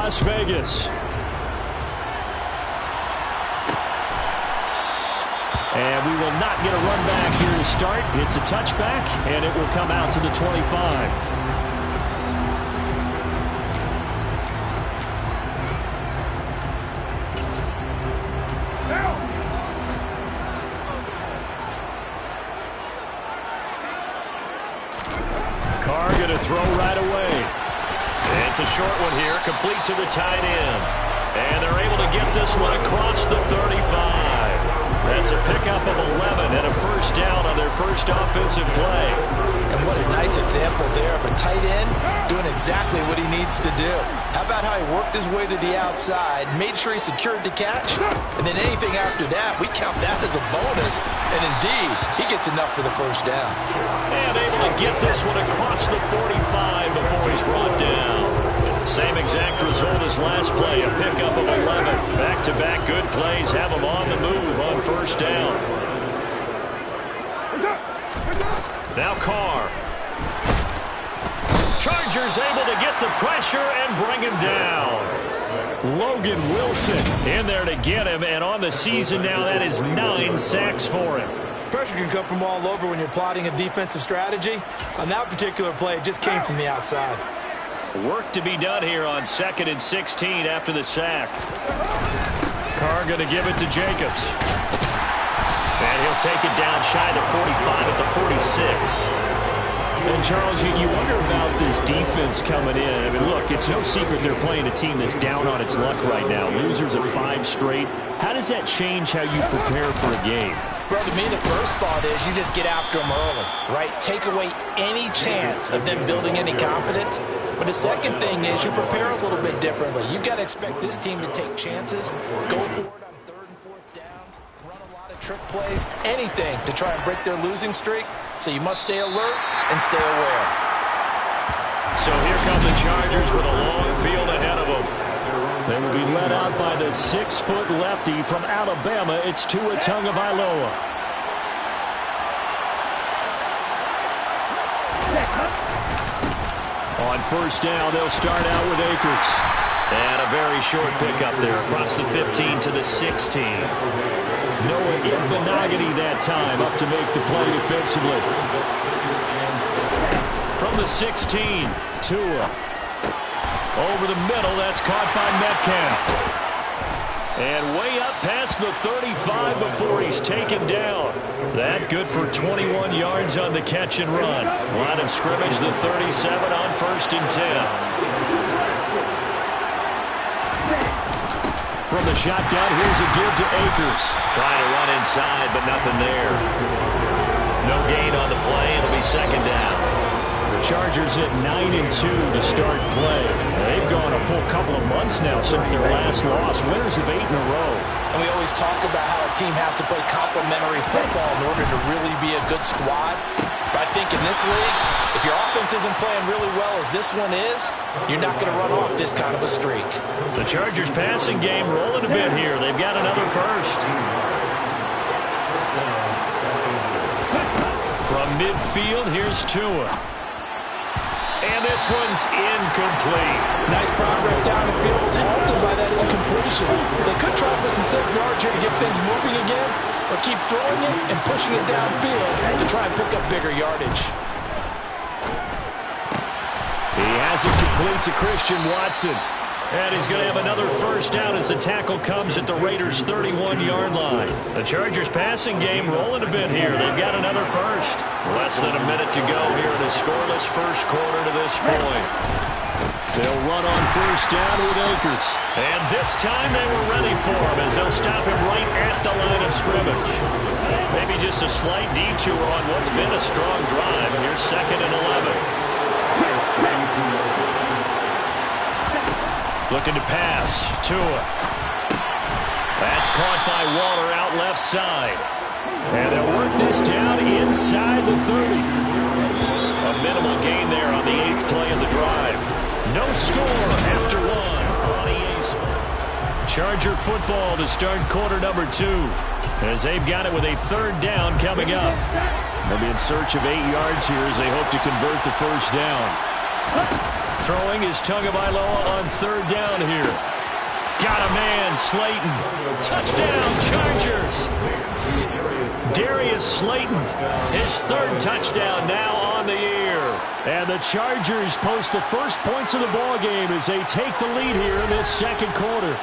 Las Vegas. And we will not get a run back here to start. It's a touchback, and it will come out to the 25. Carr going to throw right away. It's a short one here, complete to the tight end. And they're able to get this one across the 35. That's a pickup of 11 and a first down on their first offensive play. And what a nice example there of a tight end doing exactly what he needs to do. How about how he worked his way to the outside, made sure he secured the catch, and then anything after that, we count that as a bonus. And indeed, he gets enough for the first down. And able to get this one across the 45 before he's brought down. Same exact result as last play, a pickup of 11. Back-to-back good plays have him on the move on first down. Now Carr. Chargers able to get the pressure and bring him down. Logan Wilson in there to get him, and on the season now, that is 9 sacks for him. Pressure can come from all over when you're plotting a defensive strategy. On that particular play, it just came from the outside. Work to be done here on 2nd and 16 after the sack. Carr going to give it to Jacobs. And he'll take it down shy of the 45 at the 46. And, Charles, you wonder about this defense coming in. I mean, look, it's no secret they're playing a team that's down on its luck right now. Losers of 5 straight. How does that change how you prepare for a game? Bro, to me, the first thought is you just get after them early, right? Take away any chance of them building any confidence. But the second thing is you prepare a little bit differently. You've got to expect this team to take chances, go for it on 3rd and 4th downs, run a lot of trick plays, anything to try and break their losing streak. So you must stay alert and stay aware. So here come the Chargers with a long field ahead of them. They will be led out by the 6-foot lefty from Alabama. It's Tua Tagovailoa. On first down, they'll start out with Akers. And a very short pickup there across the 15 to the 16. Noah Igbinoghene that time up to make the play defensively. From the 16, Tua. Over the middle, that's caught by Metcalf. And way up past the 35 before he's taken down. That good for 21 yards on the catch and run. Line of scrimmage, the 37 on 1st and 10. From the shotgun, here's a give to Akers. Trying to run inside, but nothing there. No gain on the play. It'll be 2nd down. The Chargers at 9-2 to start play. They've gone a full couple of months now since their last loss. Winners of 8 in a row. And we always talk about how a team has to play complementary football in order to really be a good squad. But I think in this league, if your offense isn't playing really well as this one is, you're not going to run off this kind of a streak. The Chargers passing game rolling a bit here. They've got another first. From midfield, here's Tua. And this one's incomplete. Nice progress down the field. It's halted by that incompletion. They could try for some 7 yards here to get things moving again, or keep throwing it and pushing it downfield to try and pick up bigger yardage. He has it complete to Christian Watson. And he's going to have another first down as the tackle comes at the Raiders' 31-yard line. The Chargers passing game rolling a bit here. They've got another first. Less than a minute to go here in a scoreless first quarter to this point. They'll run on first down with Akers. And this time they were ready for him as they'll stop him right at the line of scrimmage. Maybe just a slight detour on what's been a strong drive. Here's 2nd and 11. Looking to pass. Tua. That's caught by Waller out left side. And they'll work this down inside the 30. A minimal gain there on the 8th play of the drive. No score after 1 on EA Sports. Charger football to start quarter number 2. As they've got it with a 3rd down coming up. They'll be in search of 8 yards here as they hope to convert the first down. Throwing is Tagovailoa on third down here. Got a man, Slayton. Touchdown, Chargers. Darius Slayton, his third touchdown now on the year. And the Chargers post the first points of the ball game as they take the lead here in this second quarter.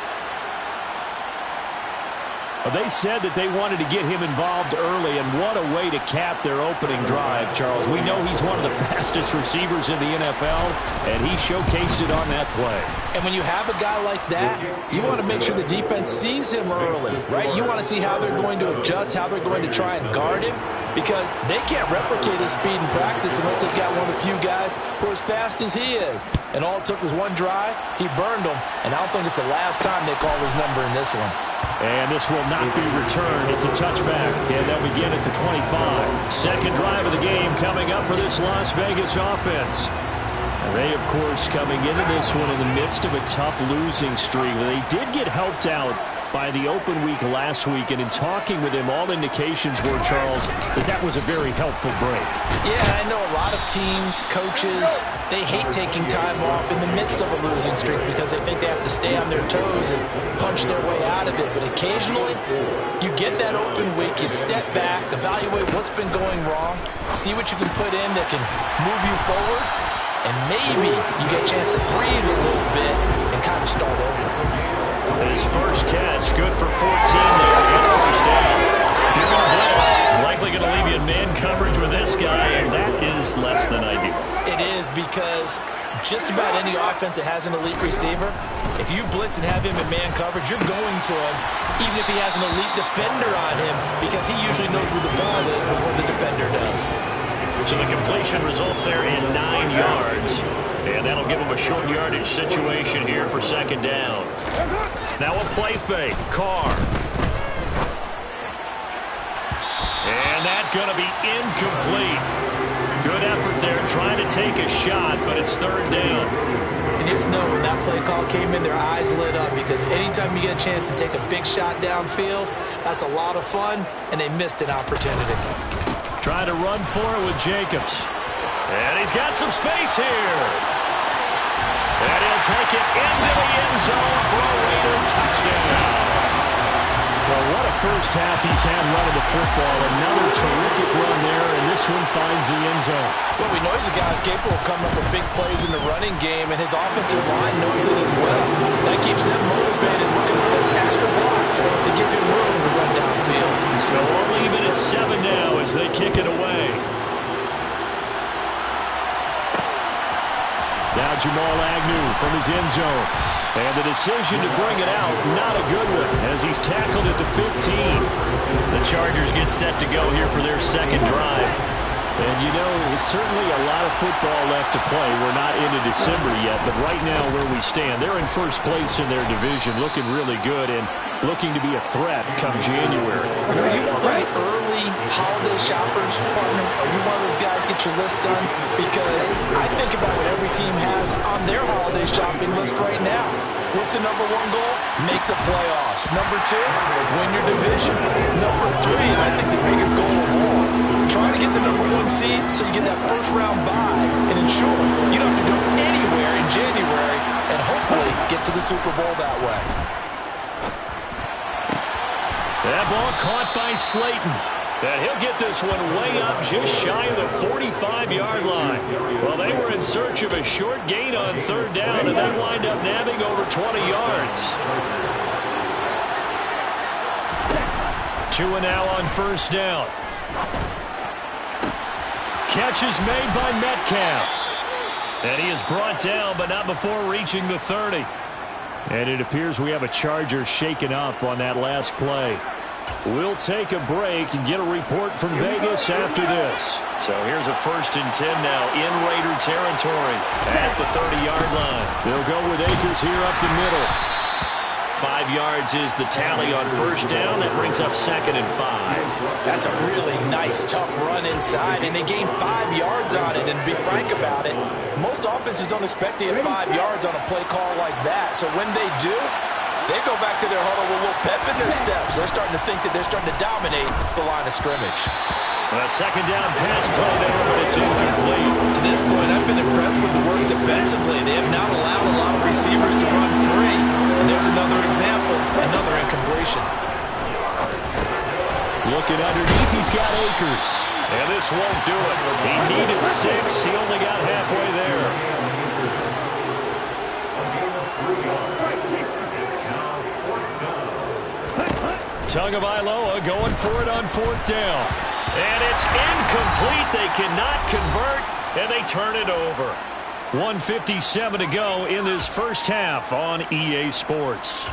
They said that they wanted to get him involved early, and what a way to cap their opening drive, Charles. We know he's one of the fastest receivers in the NFL, and he showcased it on that play. And when you have a guy like that, you want to make sure the defense sees him early, right? You want to see how they're going to adjust, how they're going to try and guard him, because they can't replicate his speed in practice unless they've got one of the few guys who are as fast as he is. And all it took was one drive. He burned them, and I don't think it's the last time they call his number in this one. And this will not be returned. It's a touchback, and they'll begin at the 25. Second drive of the game coming up for this Las Vegas offense. And they, of course, coming into this one in the midst of a tough losing streak. They did get helped out by the open week last week, and in talking with him, all indications were, Charles, that was a very helpful break. Yeah, I know a lot of teams, coaches, they hate taking time off in the midst of a losing streak because they think they have to stay on their toes and punch their way out of it. But occasionally, you get that open week, you step back, evaluate what's been going wrong, see what you can put in that can move you forward, and maybe you get a chance to breathe a little bit and kind of start over. His first catch, good for 14 there. Good first down. If you're going to blitz, likely going to leave you in man coverage with this guy, and that is less than ideal. It is, because just about any offense that has an elite receiver, if you blitz and have him in man coverage, you're going to him, even if he has an elite defender on him, because he usually knows where the ball is before the defender does. So the completion results there in 9 yards. And that'll give him a short yardage situation here for second down. Now a play fake. Carr. And that's going to be incomplete. Good effort there trying to take a shot, but it's third down. And just know when that play call came in, their eyes lit up, because anytime you get a chance to take a big shot downfield, that's a lot of fun, and they missed an opportunity. Trying to run for it with Jacobs. And he's got some space here. And he'll take it into the end zone for a Raider touchdown. Well, what a first half he's had running the football. Another terrific run there, and this one finds the end zone. Well, we know he's a guy who's capable of coming up with big plays in the running game, and his offensive line knows it as well. That keeps them motivated, looking for those extra blocks to give him room to run downfield. So we'll leave it at 7 now as they kick it away. Now Jamal Agnew from his end zone. And the decision to bring it out, not a good one, as he's tackled at the 15. The Chargers get set to go here for their second drive. And, you know, there's certainly a lot of football left to play. We're not into December yet, but right now where we stand, they're in first place in their division, looking really good and looking to be a threat come January. Are you one of those early holiday shoppers, partner? Are you one of those guys get your list done? Because I think about what every team has on their holiday shopping list right now. What's the number one goal? Make the playoffs. Number 2, win your division. Number 3, I think the biggest goal of all, try to get the number 1 seed so you get that first round bye and ensure you don't have to go anywhere in January and hopefully get to the Super Bowl that way. That ball caught by Slayton. And he'll get this one way up just shy of the 45-yard line. Well, they were in search of a short gain on third down, and that wind up nabbing over 20 yards. 2 and now on first down. Catch is made by Metcalf. And he is brought down, but not before reaching the 30. And it appears we have a Charger shaken up on that last play. We'll take a break and get a report from Vegas after this. So here's a 1st and 10 now in Raider territory at the 30-yard line. They'll go with Akers here up the middle. 5 yards is the tally on first down. That brings up 2nd and 5. That's a really nice, tough run inside, and they gained 5 yards on it. And to be frank about it, most offenses don't expect to get 5 yards on a play call like that. So when they do, they go back to their huddle with a little pep in their steps. They're starting to think that they're starting to dominate the line of scrimmage. A second down pass play there, but it's incomplete. To this point, I've been impressed with the work defensively. have not allowed a lot of receivers to run free. And there's another example, another incompletion. Looking underneath, he's got Akers. And this won't do it. He needed 6. He only got halfway there. Tagovailoa going for it on 4th down. And it's incomplete. They cannot convert, and they turn it over. 1:57 to go in this first half on EA Sports.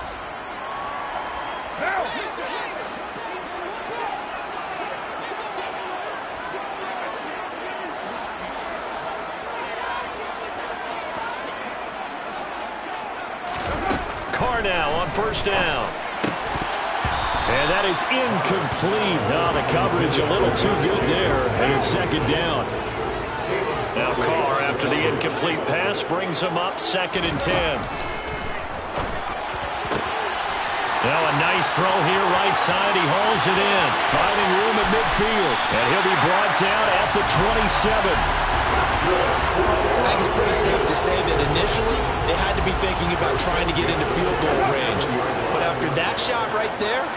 Carr now on 1st down. And that is incomplete. Oh, the coverage a little too good there, and it's 2nd down. Now Carr, after the incomplete pass, brings him up 2nd and 10. Now a nice throw here, right side. He hauls it in, finding room at midfield. And he'll be brought down at the 27. I think it's pretty safe to say that initially they had to be thinking about trying to get into field goal range. But after that shot right there,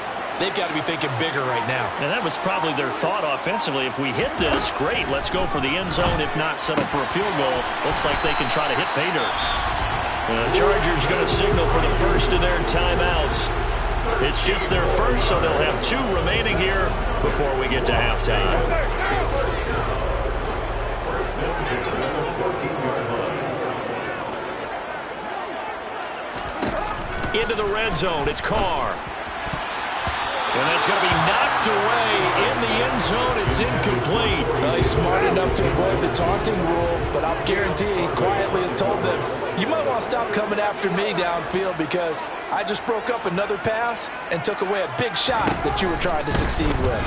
they've got to be thinking bigger right now. And that was probably their thought offensively. If we hit this, great, let's go for the end zone. If not, settle for a field goal. Looks like they can try to hit pay dirt. The Chargers going to signal for the first of their timeouts. It's just their first, so they'll have 2 remaining here before we get to halftime. Into the red zone, it's Carr. And that's going to be knocked away in the end zone. It's incomplete. Well, he's smart enough to avoid the taunting rule, but I'll guarantee he quietly has told them, you might want to stop coming after me downfield because I just broke up another pass and took away a big shot that you were trying to succeed with.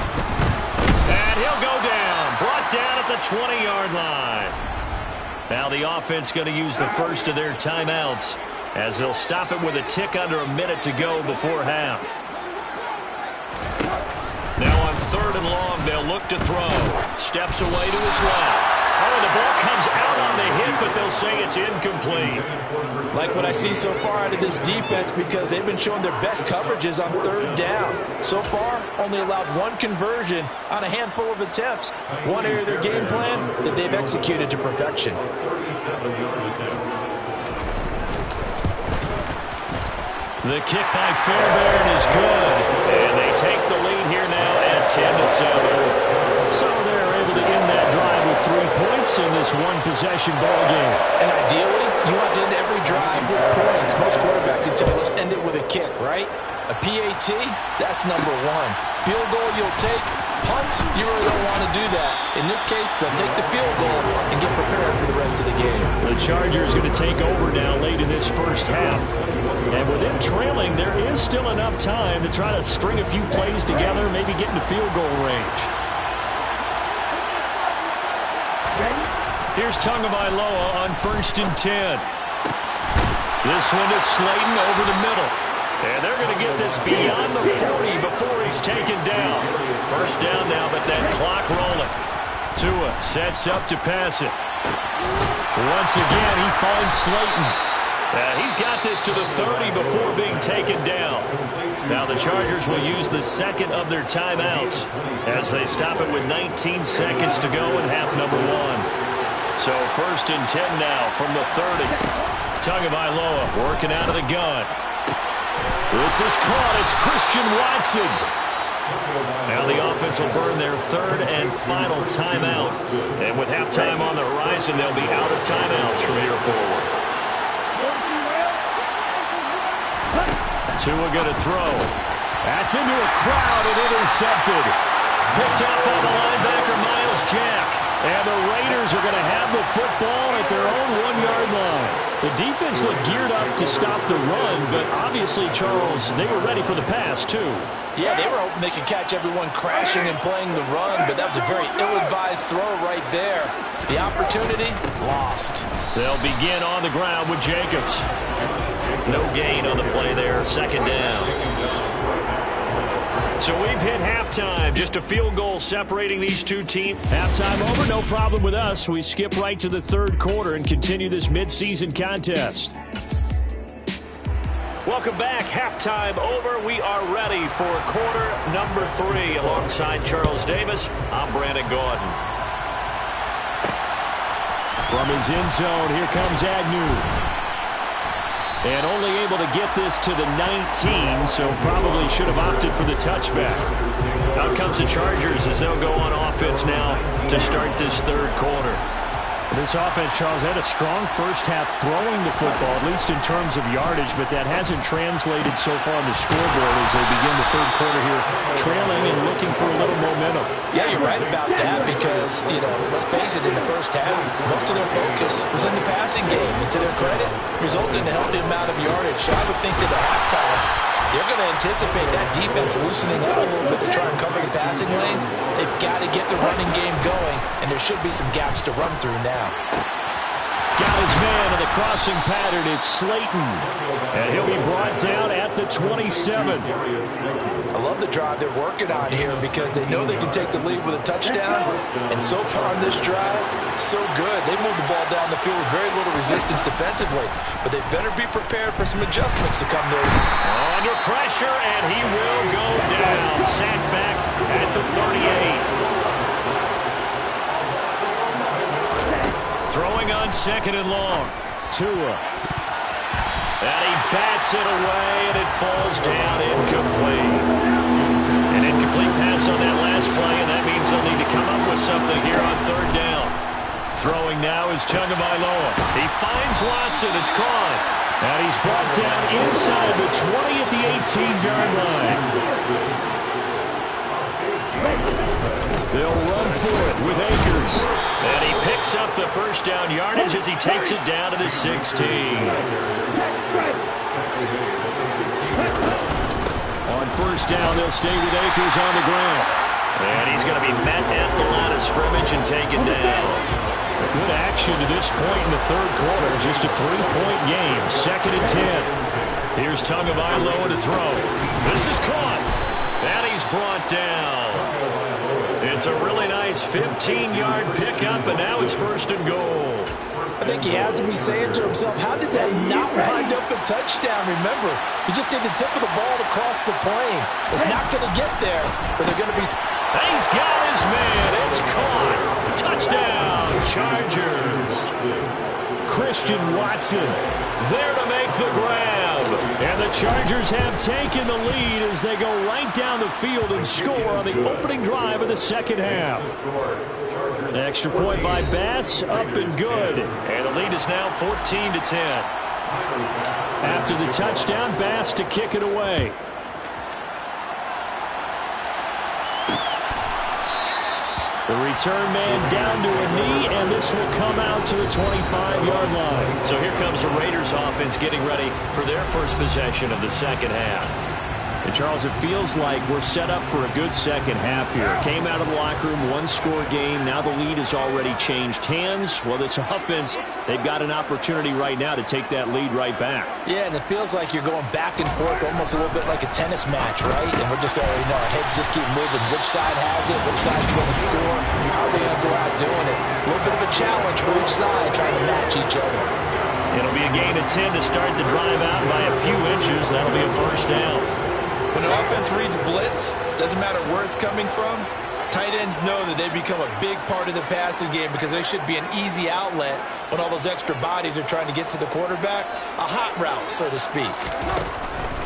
And he'll go down. Brought down at the 20-yard line. Now the offense going to use the first of their timeouts as they'll stop it with a tick under a minute to go before half. Now on 3rd and long, they'll look to throw. Steps away to his left. Oh, the ball comes out on the hit, but they'll say it's incomplete. Like what I see so far out of this defense because they've been showing their best coverages on 3rd down. So far, only allowed 1 conversion on a handful of attempts. One area of their game plan that they've executed to perfection. The kick by Fairbairn is good. And they take the lead here now at 10-7. So they're able to end that drive with 3 points in this one-possession ball game. And ideally, you want to end every drive with points. Most quarterbacks would tell us end it with a kick, right? A PAT, that's number 1. Field goal you'll take. Punts, you really don't want to do that. In this case, they'll take the field goal and get prepared for the rest of the game. The Chargers going to take over now late in this first half. And with them trailing, there is still enough time to try to string a few plays together, maybe get into field goal range. Here's Tagovailoa on 1st and 10. This one is Slayton over the middle. And they're going to get this beyond the 40 before he's taken down. 1st down now, but that clock rolling. Tua sets up to pass it. Once again, he finds Slayton. He's got this to the 30 before being taken down. Now the Chargers will use the 2nd of their timeouts as they stop it with 19 seconds to go in half number 1. So 1st and 10 now from the 30. Tagovailoa working out of the gun. This is caught. It's Christian Watson. Now the offense will burn their 3rd and final timeout. And with halftime on the horizon, they'll be out of timeouts from here forward. Tua going to throw. That's into a crowd and intercepted. Picked up by the linebacker, Miles Jack. And the Raiders are going to have the football at their own 1-yard line. The defense looked geared up to stop the run, but obviously, Charles, they were ready for the pass, too. Yeah, they were hoping they could catch everyone crashing and playing the run, but that was a very ill-advised throw right there. The opportunity, lost. They'll begin on the ground with Jacobs. No gain on the play there, 2nd down. So we've hit halftime. Just a field goal separating these two teams. Halftime over, no problem with us. We skip right to the third quarter and continue this midseason contest. Welcome back. Halftime over. We are ready for quarter number 3. Alongside Charles Davis, I'm Brandon Gordon. From his end zone, here comes Agnew. And only able to get this to the 19, so probably should have opted for the touchback. Out comes the Chargers as they'll go on offense now to start this third quarter. This offense, Charles, had a strong first half throwing the football, at least in terms of yardage, but that hasn't translated so far on the scoreboard as they begin the third quarter here, trailing and looking for a little momentum. Yeah, you're right about that because, let's face it, in the first half, most of their focus was in the passing game. And to their credit, resulted in a healthy amount of yardage. So I would think that at halftime, they're going to anticipate that defense loosening up a little bit to try and cover the passing lanes. They've got to get the running game going, and there should be some gaps to run through now. Got his man in the crossing pattern. It's Slayton. And he'll be brought down at the 27. I love the drive they're working on here because they know they can take the lead with a touchdown. And so far on this drive, so good. They moved the ball down the field with very little resistance defensively. But they better be prepared for some adjustments to come there. Under pressure, and he will go down. Sacked back at the 38. Throwing on second and long. Tua. And he bats it away, and it falls down incomplete. An incomplete pass on that last play, and that means they'll need to come up with something here on third down. Throwing now is Tagovailoa. He finds Watson. It's caught. And he's brought down inside the 20 at the 18-yard line. They'll run for it with Akers. And he picks up the first down yardage as he takes it down to the 16. On first down, they'll stay with Akers on the ground. And he's going to be met at the line of scrimmage and taken down. Good action to this point in the third quarter. Just a 3-point game. Second and 10. Here's Tagovailoa to throw. This is caught. And he's brought down. It's a really nice 15-yard pickup, and now it's first and goal. I think he has to be saying to himself, how did that not wind up a touchdown? Remember, he just did the tip of the ball to cross the plane. It's not going to get there, but they're going to be... He's got his man. It's caught. Touchdown, Chargers. Christian Watson there to make the grab. And the Chargers have taken the lead as they go right down the field and score on the opening drive of the second half. An extra point by Bass, up and good. And the lead is now 14-10. After the touchdown, Bass to kick it away. The return man down to a knee, and this will come out to the 25-yard line. So here comes the Raiders offense getting ready for their first possession of the second half. And Charles, it feels like we're set up for a good second half here. Came out of the locker room, one-score game. Now the lead has already changed hands. Well, this offense, they've got an opportunity right now to take that lead right back. Yeah, and it feels like you're going back and forth almost a little bit like a tennis match, right? And we're just already know our heads just keep moving. Which side has it? Which side's going to score? How are they going to go out doing it? A little bit of a challenge for each side trying to match each other. It'll be a gain of 10 to start the drive out by a few inches. That'll be a first down. When an offense reads blitz, doesn't matter where it's coming from, tight ends know that they become a big part of the passing game because they should be an easy outlet when all those extra bodies are trying to get to the quarterback. A hot route, so to speak.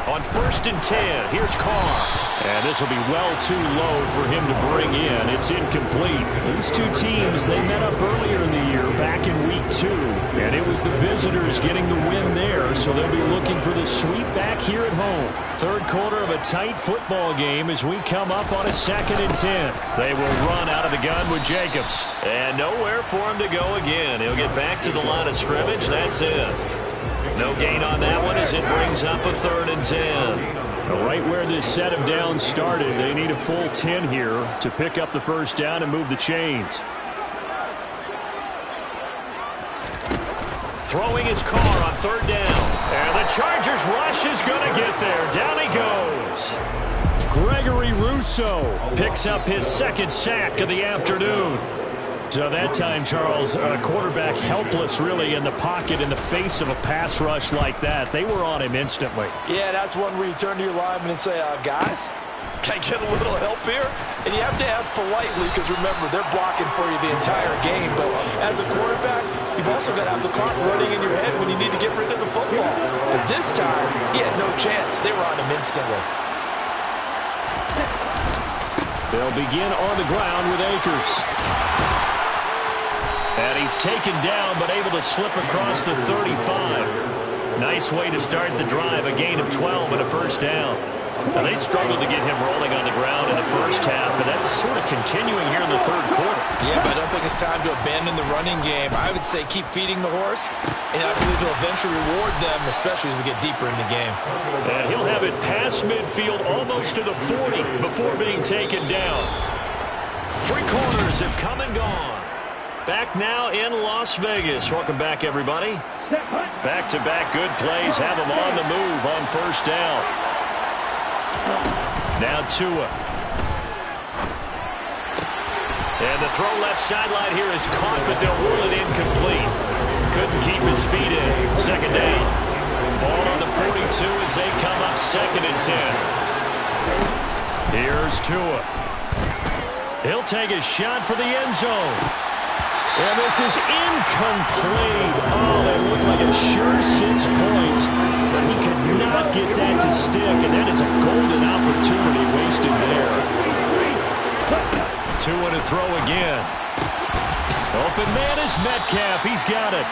On first and 10, here's Carr. And this will be well too low for him to bring in. It's incomplete. These two teams, they met up earlier in the year, back in week 2. And it was the visitors getting the win there, so they'll be looking for the sweep back here at home. Third quarter of a tight football game as we come up on a second and 10. They will run out of the gun with Jacobs. And nowhere for him to go again. He'll get back to the line of scrimmage. That's it. No gain on that one as it brings up a third and 10. Right where this set of downs started, they need a full 10 here to pick up the first down and move the chains. Throwing his Carr on third down. And the Chargers rush is going to get there. Down he goes. Gregory Rousseau picks up his second sack of the afternoon. So that time, Charles, a quarterback helpless really in the pocket in the face of a pass rush like that. They were on him instantly. Yeah, that's one where you turn to your lineman and say, guys, can I get a little help here? And you have to ask politely because, remember, they're blocking for you the entire game. But as a quarterback, you've also got to have the clock running in your head when you need to get rid of the football. But this time, he had no chance. They were on him instantly. They'll begin on the ground with Akers. And he's taken down but able to slip across the 35. Nice way to start the drive, a gain of 12 and a first down. Now, they struggled to get him rolling on the ground in the first half, and that's sort of continuing here in the third quarter. Yeah, but I don't think it's time to abandon the running game. I would say keep feeding the horse, and I believe he'll eventually reward them, especially as we get deeper in the game. And he'll have it past midfield almost to the 40 before being taken down. Three quarters have come and gone. Back now in Las Vegas. Welcome back, everybody. Back-to-back good plays have them on the move on first down. Now Tua. And the throw left sideline here is caught, but they'll rule it incomplete. Couldn't keep his feet in. Second down. Ball on the 42 as they come up 2nd and 10. Here's Tua. He'll take a shot for the end zone. And this is incomplete. Oh, that looked like a sure 6 points. But he could not get that to stick, and that is a golden opportunity wasted there. Tua to throw again. Open man is Metcalf. He's got it.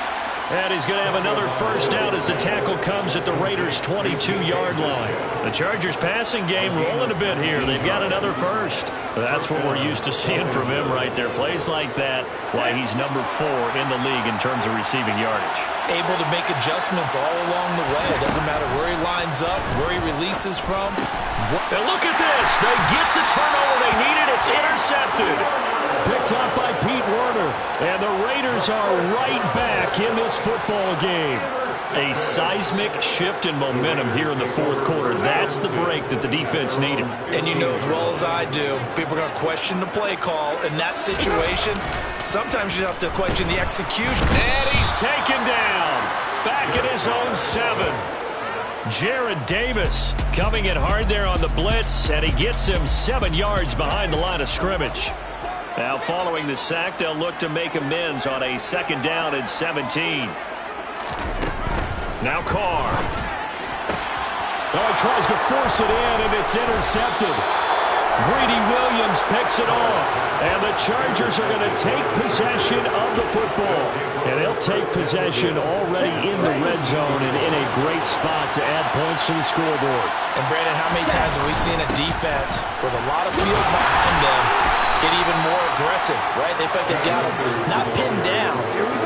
And he's going to have another first down as the tackle comes at the Raiders' 22-yard line. The Chargers' passing game rolling a bit here. They've got another first. That's what we're used to seeing from him right there. Plays like that, why he's number 4 in the league in terms of receiving yardage. Able to make adjustments all along the way. It doesn't matter where he lines up, where he releases from. And look at this. They get the turnover they needed. It's intercepted. Picked up by Pete Werner. And the Raiders are right back in this football game. A seismic shift in momentum here in the fourth quarter. That's the break that the defense needed. And you know as well as I do, people are going to question the play call. In that situation, sometimes you have to question the execution. And he's taken down. Back at his own 7. Jared Davis coming in hard there on the blitz, and he gets him 7 yards behind the line of scrimmage. Now following the sack, they'll look to make amends on a 2nd down and 17. Now Carr. Oh, he tries to force it in, and it's intercepted. Greedy Williams picks it off. And the Chargers are going to take possession of the football. And they'll take possession already in the red zone and in a great spot to add points to the scoreboard. And Brandon, how many times have we seen a defense with a lot of field behind them get even more aggressive, right? They feel like they've got them not pinned down,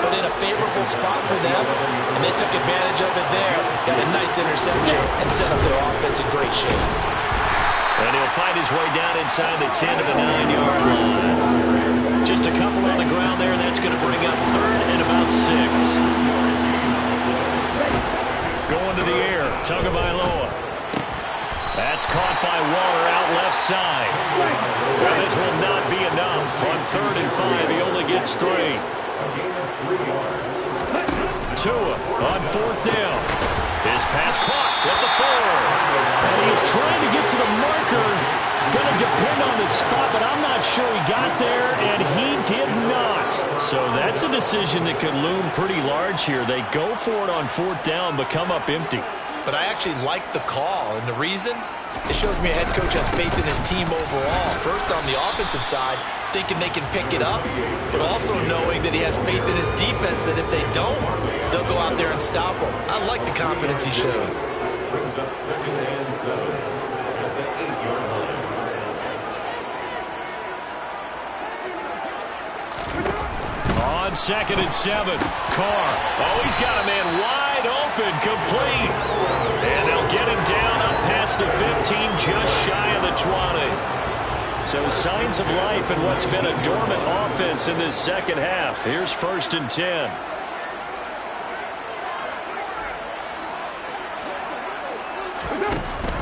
but in a favorable spot for them, and they took advantage of it there. Got a nice interception and set up their offense in great shape. And he'll find his way down inside the 10 to the 9-yard line. Just a couple on the ground there, and that's going to bring up 3rd and about 6. Going to the air, Tagovailoa. That's caught by Waller out left side. Well, this will not be enough. On 3rd and 5, he only gets 3. Tua on 4th down. His pass caught at the 4. And he's trying to get to the marker. Going to depend on the spot, but I'm not sure he got there, and he did not. So that's a decision that could loom pretty large here. They go for it on 4th down, but come up empty. But I actually like the call, and the reason? It shows me a head coach has faith in his team overall. First, on the offensive side, thinking they can pick it up, but also knowing that he has faith in his defense that if they don't, they'll go out there and stop them. I like the confidence he showed. Brings up 2nd and 7 at the 8-yard line. On 2nd and 7, Carr. Oh, he's got a man wide open, complete. And they'll get him down up past the 15, just shy of the 20. So signs of life in what's been a dormant offense in this second half. Here's 1st and 10.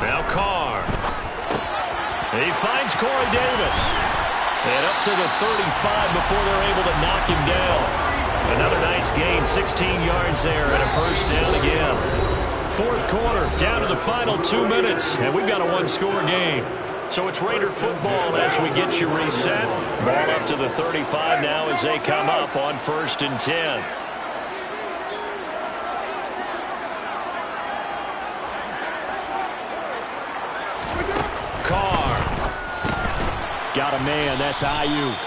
Now Carr. Corey Davis. And up to the 35 before they're able to knock him down. Another nice gain, 16 yards there and a first down again. Fourth quarter, down to the final 2 minutes, and we've got a one-score game. So it's Raider football as we get you reset. Ball up to the 35 now as they come up on 1st and 10. Carr. Got a man, that's Ayuk.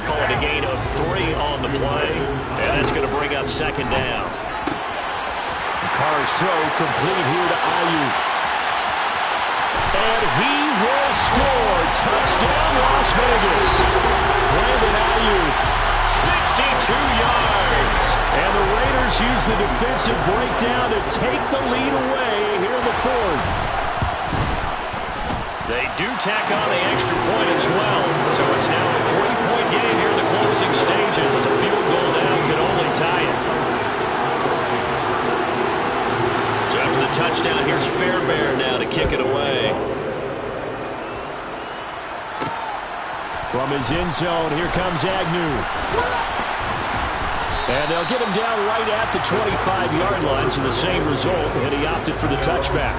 Calling a gain of 3 on the play, and that's going to bring up 2nd down. Carr's throw complete here to Ayuk. And he will score. Touchdown, Las Vegas. Brandon Ayuk, 62 yards. And the Raiders use the defensive breakdown to take the lead away here in the 4th. They do tack on the extra point as well. So it's now a 3-point game here in the closing stages as a field goal now can only tie it. So after the touchdown, here's Fairbairn now to kick it away. From his end zone, here comes Agnew. And they'll get him down right at the 25-yard line, so the same result, and he opted for the touchback.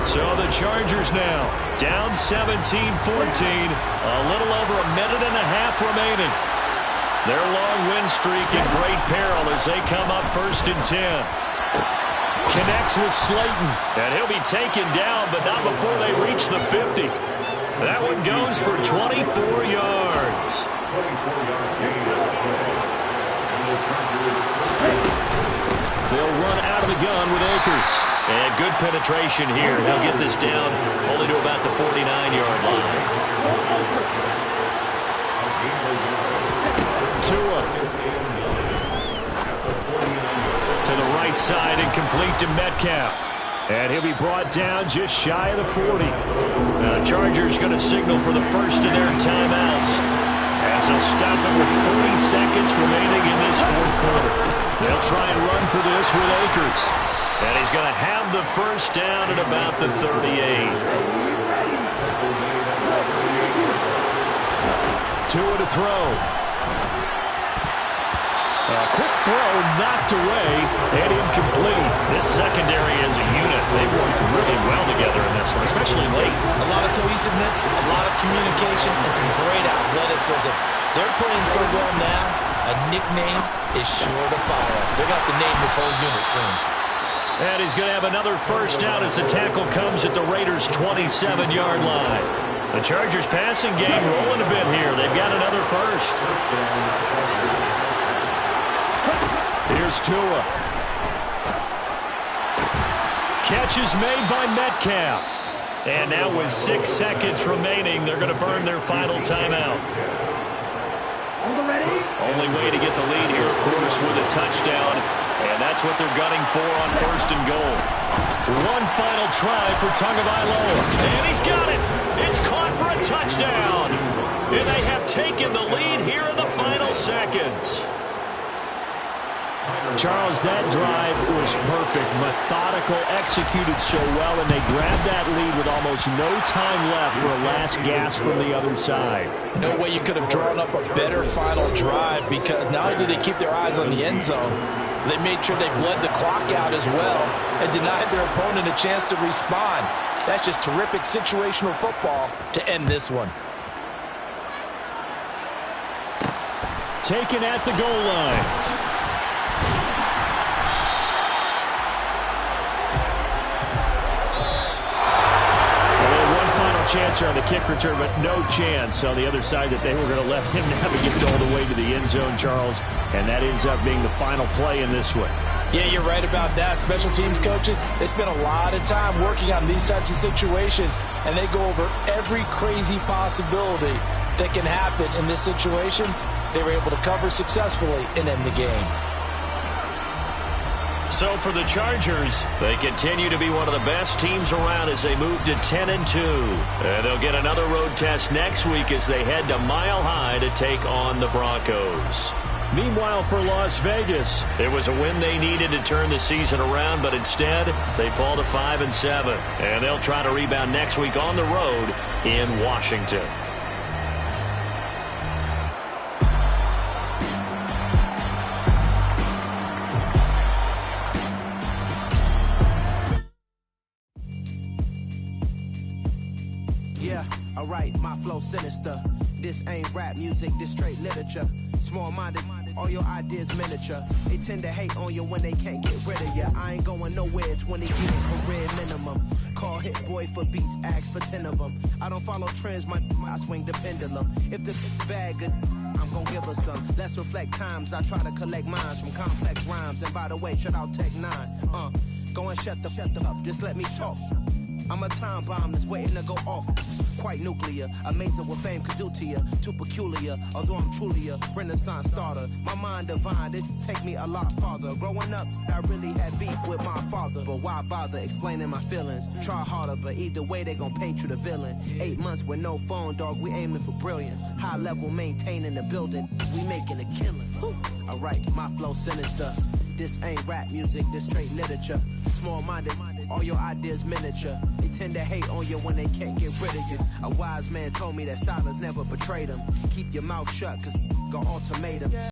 So the Chargers now down 17-14, a little over a minute and a half remaining. Their long win streak in great peril as they come up 1st and 10. Connects with Slayton, and he'll be taken down, but not before they reach the 50. That one goes for 24 yards. They'll run out of the gun with Akers. And good penetration here. He'll get this down only to about the 49-yard line. Tua. To the right side and complete to Metcalf. And he'll be brought down just shy of the 40. Now the Chargers going to signal for the first of their timeouts as they'll stop them with 40 seconds remaining in this 4th quarter. They'll try and run for this with Akers. And he's going to have the first down at about the 38. Tua to throw. A quick throw knocked away and incomplete. This secondary as a unit, they've worked really well together in this one, especially late. A lot of cohesiveness, a lot of communication, and some great athleticism. They're playing so well now, a nickname is sure to follow. They're going to have to name this whole unit soon. And he's going to have another first down as the tackle comes at the Raiders' 27-yard line. The Chargers passing game rolling a bit here. They've got another first. Here's Tua. Catch is made by Metcalf. And now with 6 seconds remaining, they're going to burn their final timeout. Only way to get the lead here, of course, with a touchdown. And that's what they're gunning for on 1st and goal. One final try for Tagovailoa. And he's got it. It's caught for a touchdown. And they have taken the lead here in the final seconds. Charles, that drive was perfect, methodical, executed so well, and they grabbed that lead with almost no time left for a last gasp from the other side. No way you could have drawn up a better final drive, because not only did they keep their eyes on the end zone, they made sure they bled the clock out as well and denied their opponent a chance to respond. That's just terrific situational football to end this one. Taken at the goal line. Chance on the kick return, but no chance on the other side that they were going to let him navigate all the way to the end zone, Charles, and that ends up being the final play in this one. Yeah, you're right about that. Special teams coaches, they spend a lot of time working on these types of situations, and they go over every crazy possibility that can happen in this situation. They were able to cover successfully and end the game. So for the Chargers, they continue to be one of the best teams around as they move to 10-2. And they'll get another road test next week as they head to Mile High to take on the Broncos. Meanwhile, for Las Vegas, it was a win they needed to turn the season around, but instead they fall to 5-7. And they'll try to rebound next week on the road in Washington. Yeah, alright, my flow sinister. This ain't rap music, this straight literature. Small-minded, all your ideas miniature. They tend to hate on you when they can't get rid of you. I ain't going nowhere, 20 years career minimum. Call Hit Boy for beats, ask for 10 of them. I don't follow trends, I swing the pendulum. If the bad good, I'm gonna give her some. Let's reflect times, I try to collect minds from complex rhymes. And by the way, shout out Tech 9. Go and shut the up, just let me talk. I'm a time bomb that's waiting to go off. Quite nuclear, amazing what fame could do to you. Too peculiar, although I'm truly a renaissance starter. My mind divine, it take me a lot farther. Growing up, I really had beef with my father. But why bother explaining my feelings? Try harder, but either way they gon' paint you the villain. 8 months with no phone, dog, we aiming for brilliance. High level maintaining the building, we making a killing. Alright, my flow sinister. This ain't rap music, this straight literature. Small-minded, all your ideas miniature. They tend to hate on you when they can't get rid of you. A wise man told me that silence never betrayed him. Keep your mouth shut, cause got ultimatums.